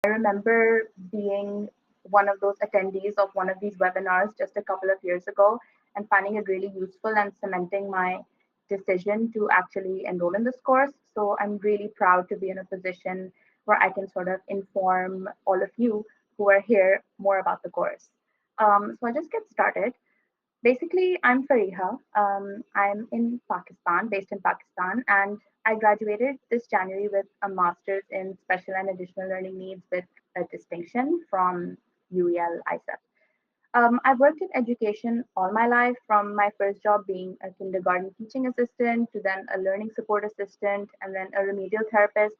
I remember being one of those attendees of one of these webinars just a couple of years ago and finding it really useful and cementing my decision to actually enroll in this course. So I'm really proud to be in a position where I can sort of inform all of you who are here more about the course. So I'll just get started. Basically, I'm Fareeha. I'm in Pakistan, based in Pakistan, and I graduated this January with a master's in special and additional learning needs with a distinction from UEL ISEP. I've worked in education all my life, from my first job being a kindergarten teaching assistant to then a learning support assistant and then a remedial therapist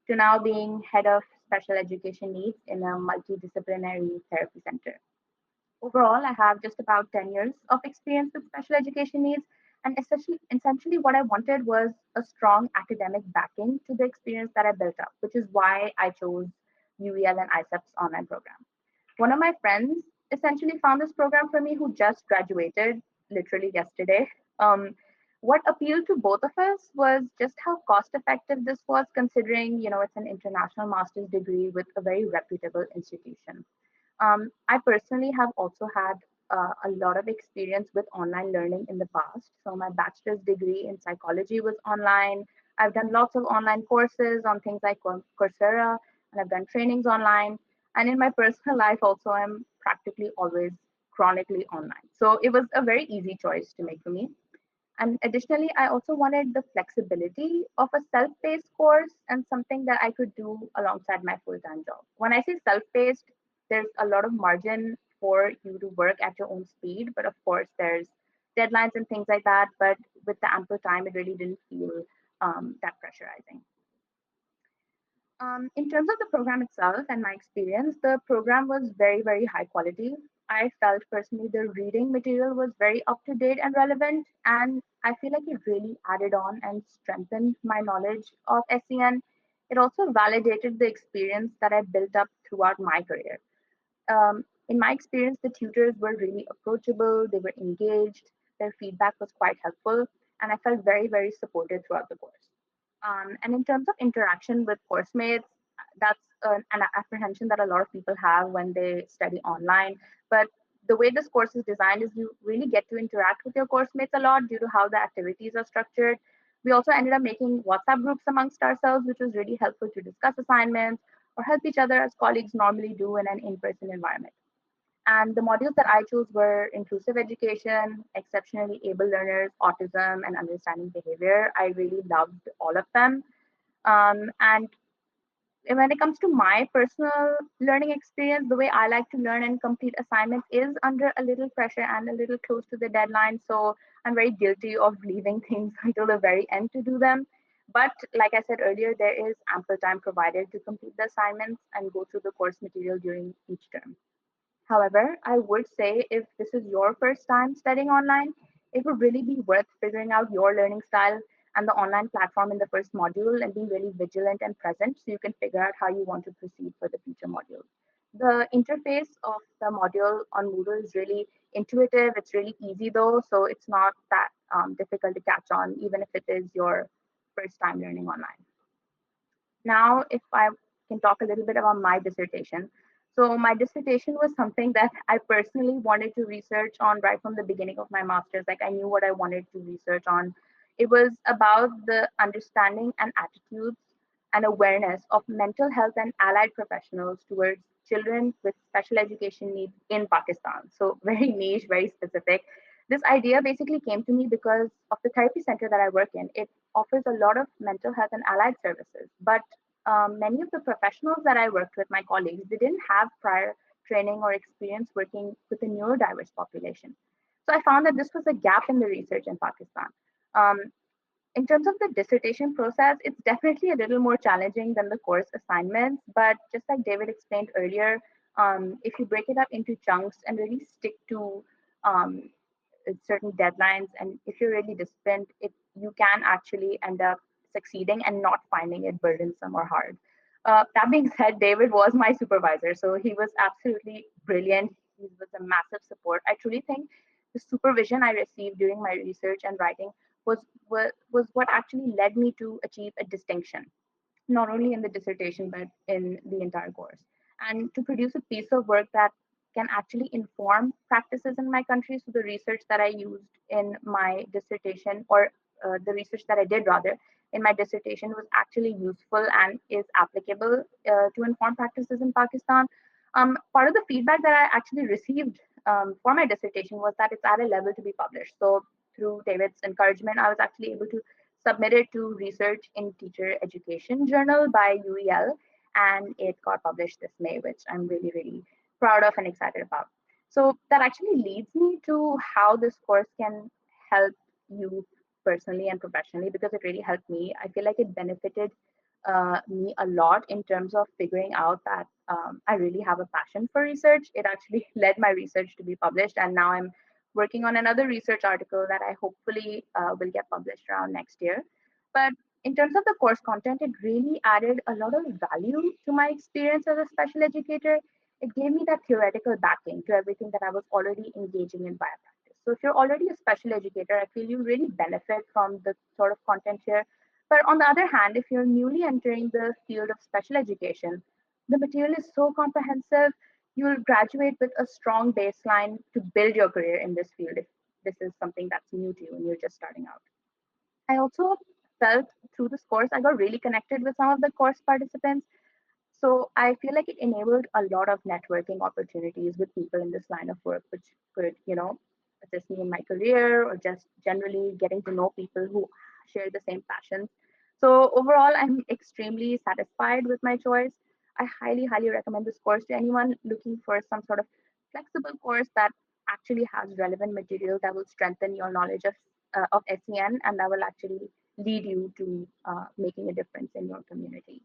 to now being head of special education needs in a multidisciplinary therapy center. Overall, I have just about 10 years of experience with special education needs. And essentially, what I wanted was a strong academic backing to the experience that I built up, which is why I chose UEL and ISEP's online program. One of my friends essentially found this program for me who just graduated literally yesterday. Um, what appealed to both of us was just how cost effective this was, considering, it's an international master's degree with a very reputable institution. I personally have also had a lot of experience with online learning in the past. So, my bachelor's degree in psychology was online. I've done lots of online courses on things like Coursera, and I've done trainings online. And in my personal life, also, I'm practically always chronically online. So, it was a very easy choice to make for me. And additionally, I also wanted the flexibility of a self paced course and something that I could do alongside my full time job. When I say self paced, there's a lot of margin for you to work at your own speed. But of course, there's deadlines and things like that. But with the ample time, it really didn't feel that pressurizing. In terms of the program itself and my experience, the program was very, very high quality. I felt personally the reading material was very up to date and relevant, and I feel like it really added on and strengthened my knowledge of SEN. It also validated the experience that I built up throughout my career. In my experience, the tutors were really approachable, they were engaged, their feedback was quite helpful, and I felt very, very supported throughout the course. And in terms of interaction with course mates, that's an apprehension that a lot of people have when they study online. But the way this course is designed is you really get to interact with your course mates a lot due to how the activities are structured. We also ended up making WhatsApp groups amongst ourselves, which was really helpful to discuss assignments or help each other as colleagues normally do in an in person environment. And the modules that I chose were inclusive education, exceptionally able learners, autism, and understanding behavior. I really loved all of them. And when it comes to my personal learning experience, the way I like to learn and complete assignments is under a little pressure and a little close to the deadline. So I'm very guilty of leaving things until the very end to do them. But like I said earlier, there is ample time provided to complete the assignments and go through the course material during each term. However, I would say if this is your first time studying online, it would really be worth figuring out your learning style and the online platform in the first module and being really vigilant and present so you can figure out how you want to proceed for the future modules. The interface of the module on Moodle is really intuitive. It's really easy though, so it's not that difficult to catch on, even if it is your first time learning online. Now, if I can talk a little bit about my dissertation. So, my dissertation was something that I personally wanted to research on right from the beginning of my master's. Like, I knew what I wanted to research on. It was about the understanding and attitudes and awareness of mental health and allied professionals towards children with special education needs in Pakistan. So, very niche, very specific. This idea basically came to me because of the therapy center that I work in. It offers a lot of mental health and allied services, but many of the professionals that I worked with, my colleagues, they didn't have prior training or experience working with a neurodiverse population. So I found that this was a gap in the research in Pakistan. Um, in terms of the dissertation process, it's definitely a little more challenging than the course assignments, but just like David explained earlier, if you break it up into chunks and really stick to um, certain deadlines, and if you're really disciplined, you can actually end up succeeding and not finding it burdensome or hard. That being said, David was my supervisor, so he was absolutely brilliant. He was a massive support. I truly think the supervision I received during my research and writing was what actually led me to achieve a distinction. not only in the dissertation but in the entire course. And to produce a piece of work that can actually inform practices in my country, so the research that I used in my dissertation, or the research that I did rather in my dissertation, was actually useful and is applicable to inform practices in Pakistan. Part of the feedback that I actually received for my dissertation was that it's at a level to be published. So through David's encouragement, I was actually able to submitted to Research in Teacher Education Journal by UEL, and it got published this May, which I'm really, really proud of and excited about. So that actually leads me to how this course can help you personally and professionally, because it really helped me. I feel like it benefited me a lot in terms of figuring out that I really have a passion for research. It actually led my research to be published, and now I'm working on another research article that I hopefully will get published around next year. But in terms of the course content, it really added a lot of value to my experience as a special educator. It gave me that theoretical backing to everything that I was already engaging in via practice. So if you're already a special educator, I feel you really benefit from the sort of content here. But on the other hand, if you're newly entering the field of special education, the material is so comprehensive. You'll graduate with a strong baseline to build your career in this field if this is something that's new to you and you're just starting out. I also felt through this course, I got really connected with some of the course participants. So I feel like it enabled a lot of networking opportunities with people in this line of work, which could, assist me in my career or just generally getting to know people who share the same passions. So overall, I'm extremely satisfied with my choice. I highly, highly recommend this course to anyone looking for some sort of flexible course that actually has relevant material that will strengthen your knowledge of SEN and that will actually lead you to making a difference in your community.